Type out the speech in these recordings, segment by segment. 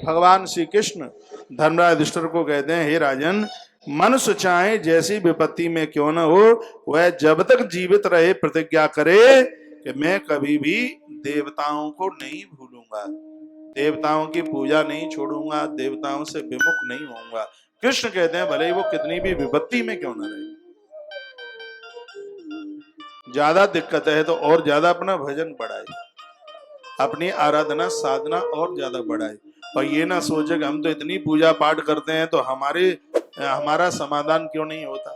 भगवान श्री कृष्ण धर्मराज युधिष्ठिर को कहते हैं, हे राजन, मनुष्य चाहे जैसी विपत्ति में क्यों न हो, वह जब तक जीवित रहे प्रतिज्ञा करे कि मैं कभी भी देवताओं को नहीं भूलूंगा, देवताओं की पूजा नहीं छोड़ूंगा, देवताओं से विमुख नहीं होऊंगा। कृष्ण कहते हैं भले ही वो कितनी भी विपत्ति में क्यों न रहे, ज्यादा दिक्कत है तो और ज्यादा अपना भजन बढ़ाए, अपनी आराधना साधना और ज्यादा बढ़ाए, और ये ना सोचे कि हम तो इतनी पूजा पाठ करते हैं तो हमारा समाधान क्यों नहीं होता।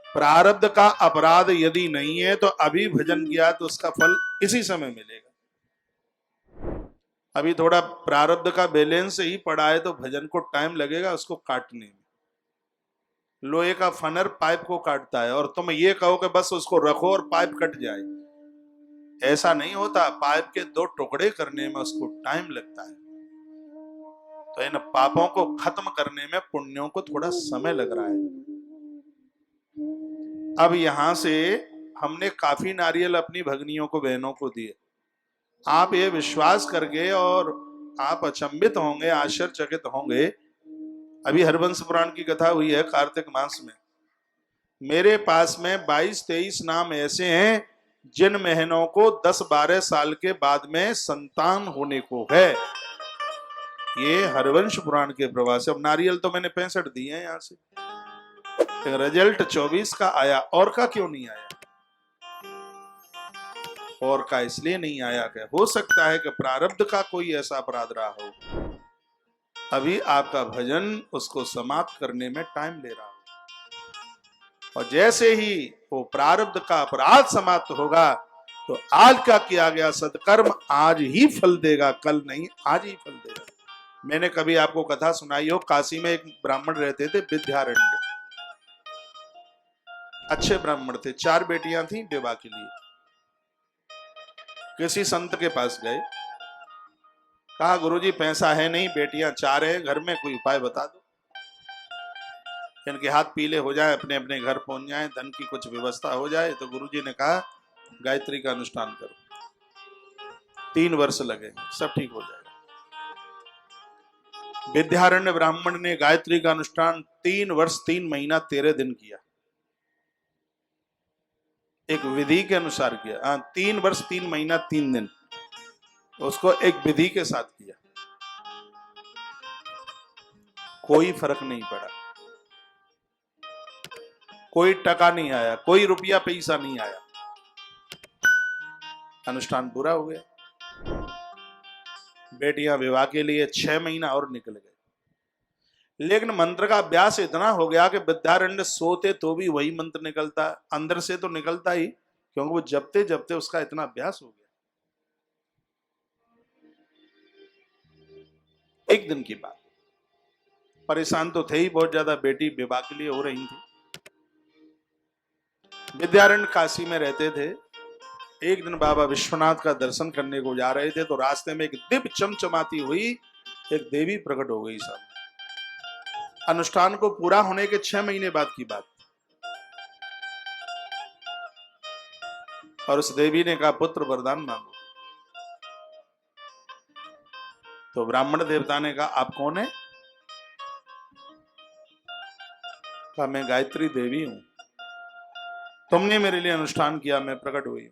प्रारब्ध का अपराध यदि नहीं है तो अभी भजन किया तो उसका फल इसी समय मिलेगा। अभी थोड़ा प्रारब्ध का बैलेंस ही पड़ा है तो भजन को टाइम लगेगा उसको काटने में। लोहे का फनर पाइप को काटता है और तुम ये कहो कि बस उसको रखो और पाइप कट जाए, ऐसा नहीं होता। पाइप के 2 टुकड़े करने में उसको टाइम लगता है। तो इन पापों को खत्म करने में पुण्यों को थोड़ा समय लग रहा है। अब यहां से हमने काफी नारियल अपनी भगनियों को, बहनों को दिए। आप ये विश्वास करके और आप अचंभित होंगे, आश्चर्यचकित होंगे। अभी हरवंश पुराण की कथा हुई है कार्तिक मास में। मेरे पास में 22-23 नाम ऐसे हैं जिन बहनों को 10-12 साल के बाद में संतान होने को है। ये हरवंश पुराण के प्रवास से। अब नारियल तो मैंने 65 दिए हैं यहां से, रिजल्ट 24 का आया। और का क्यों नहीं आया? और का इसलिए नहीं आया कि हो सकता है कि प्रारब्ध का कोई ऐसा अपराध रहा हो, अभी आपका भजन उसको समाप्त करने में टाइम ले रहा हो। और जैसे ही वो प्रारब्ध का अपराध समाप्त होगा तो आज का किया गया सत्कर्म आज ही फल देगा, कल नहीं, आज ही फल देगा। मैंने कभी आपको कथा सुनाई हो, काशी में एक ब्राह्मण रहते थे विद्यारण्य, अच्छे ब्राह्मण थे, 4 बेटियां थी विवाह के लिए। किसी संत के पास गए, कहा गुरुजी पैसा है नहीं, बेटियां 4 है घर में, कोई उपाय बता दो, इनके हाथ पीले हो जाए, अपने अपने घर पहुंच जाए, धन की कुछ व्यवस्था हो जाए। तो गुरुजी ने कहा गायत्री का अनुष्ठान करो, 3 वर्ष लगे, सब ठीक हो जाएगा। विद्यारण्य ब्राह्मण ने गायत्री का अनुष्ठान 3 वर्ष 3 महीना 13 दिन किया, एक विधि के अनुसार किया। 3 वर्ष 3 महीना 3 दिन उसको एक विधि के साथ किया, कोई फर्क नहीं पड़ा, कोई टका नहीं आया, कोई रुपया पैसा नहीं आया। अनुष्ठान पूरा हो गया, बेटियां विवाह के लिए 6 महीना और निकल गए। लेकिन मंत्र का अभ्यास इतना हो गया कि विद्यारण्य सोते तो भी वही मंत्र निकलता, अंदर से तो निकलता ही, क्योंकि वो जपते जपते उसका इतना अभ्यास हो गया। एक दिन की बात, परेशान तो थे ही बहुत ज्यादा, बेटी विवाह के लिए हो रही थी। विद्यारण्य काशी में रहते थे। एक दिन बाबा विश्वनाथ का दर्शन करने को जा रहे थे तो रास्ते में एक दिव्य चमचमाती हुई एक देवी प्रकट हो गई। सब अनुष्ठान को पूरा होने के 6 महीने बाद की बात। और उस देवी ने कहा पुत्र वरदान मांगो। तो ब्राह्मण देवता ने कहा आप कौन है? कहा मैं गायत्री देवी हूं, तुमने मेरे लिए अनुष्ठान किया, मैं प्रकट हुई।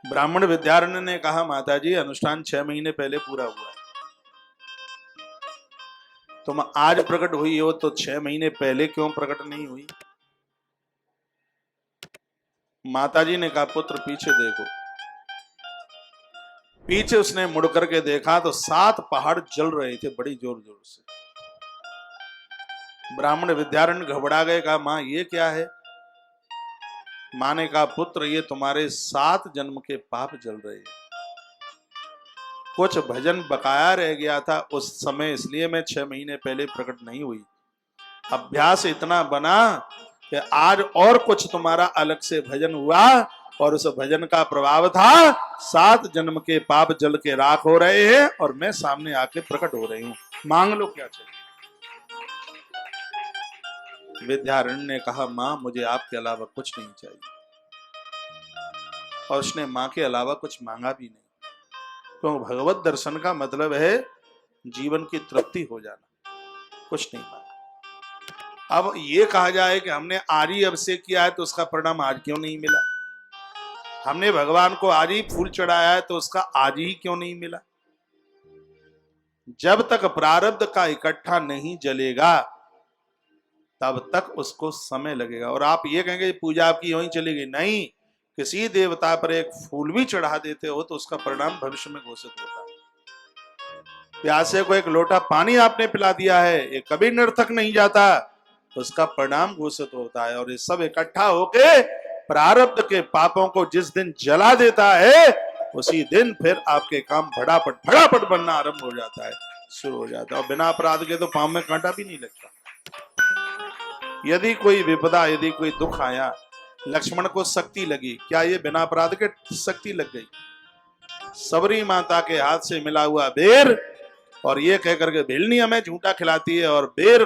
ब्राह्मण विद्यारण्य ने कहा माताजी अनुष्ठान 6 महीने पहले पूरा हुआ है, तुम आज प्रकट हुई हो तो 6 महीने पहले क्यों प्रकट नहीं हुई? माताजी ने कहा पुत्र पीछे देखो। पीछे उसने मुड़ करके देखा तो 7 पहाड़ जल रहे थे बड़ी जोर जोर से। ब्राह्मण विद्यारण्य घबरा गए, कहा मां ये क्या है? मां ने कहा पुत्र ये तुम्हारे 7 जन्म के पाप जल रहे हैं, कुछ भजन बकाया रह गया था उस समय, इसलिए मैं 6 महीने पहले प्रकट नहीं हुई। अभ्यास इतना बना कि आज और कुछ तुम्हारा अलग से भजन हुआ और उस भजन का प्रभाव था 7 जन्म के पाप जल के राख हो रहे हैं और मैं सामने आके प्रकट हो रही हूं, मांग लो क्या चाहिए। विद्यारण्य ने कहा मां मुझे आपके अलावा कुछ नहीं चाहिए। और उसने मां के अलावा कुछ मांगा भी नहीं, क्यों? भगवत दर्शन का मतलब है जीवन की तृप्ति हो जाना, कुछ नहीं मांगा। अब ये कहा जाए कि हमने आरी अभिषेक किया है तो उसका परिणाम आज क्यों नहीं मिला, हमने भगवान को आज ही फूल चढ़ाया है तो उसका आज ही क्यों नहीं मिला? जब तक प्रारब्ध का इकट्ठा नहीं जलेगा तब तक उसको समय लगेगा। और आप ये कहेंगे पूजा आपकी यूं ही चलेगी, नहीं, किसी देवता पर एक फूल भी चढ़ा देते हो तो उसका परिणाम भविष्य में घोषित होता है। प्यासे को एक लोटा पानी आपने पिला दिया है, ये कभी निरर्थक नहीं जाता, उसका परिणाम घोषित होता है। और ये सब इकट्ठा होके प्रारब्ध के पापों को जिस दिन जला देता है उसी दिन फिर आपके काम फटाफट बनना आरंभ हो जाता है, शुरू हो जाता है। और बिना अपराध के तो पांव में कांटा भी नहीं लगता। यदि कोई विपदा, यदि कोई दुख आया, लक्ष्मण को शक्ति लगी, क्या ये बिना अपराध के शक्ति लग गई? सबरी माता के हाथ से मिला हुआ बेर, और ये कहकर के भिलनी हमें झूठा खिलाती है, और बेर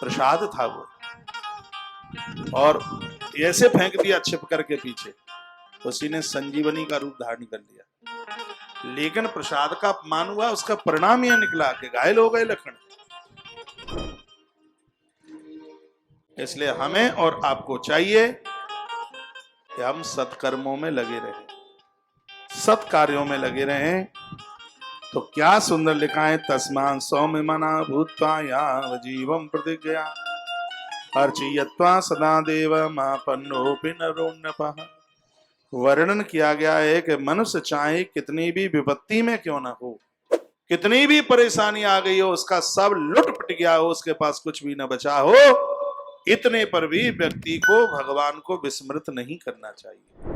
प्रसाद था वो, और ऐसे फेंक दिया छिप करके पीछे, उसी ने संजीवनी का रूप धारण कर लिया। लेकिन प्रसाद का अपमान हुआ, उसका परिणाम यह निकला कि घायल हो गए लक्ष्मण। इसलिए हमें और आपको चाहिए कि हम सत्कर्मों में लगे रहें, सत् कार्यों में लगे रहें। तो क्या सुंदर लिखा है, तस्मान् सौम्यमना भूत्वा याव जीवं प्रतिज्ञया अर्चयित्वा सदा देवमापन्नोऽपि नरो नृपः। वर्णन किया गया है कि मनुष्य चाहे कितनी भी विपत्ति में क्यों ना हो, कितनी भी परेशानी आ गई हो, उसका सब लुट पिट गया हो, उसके पास कुछ भी न बचा हो, इतने पर भी व्यक्ति को भगवान को विस्मृत नहीं करना चाहिए।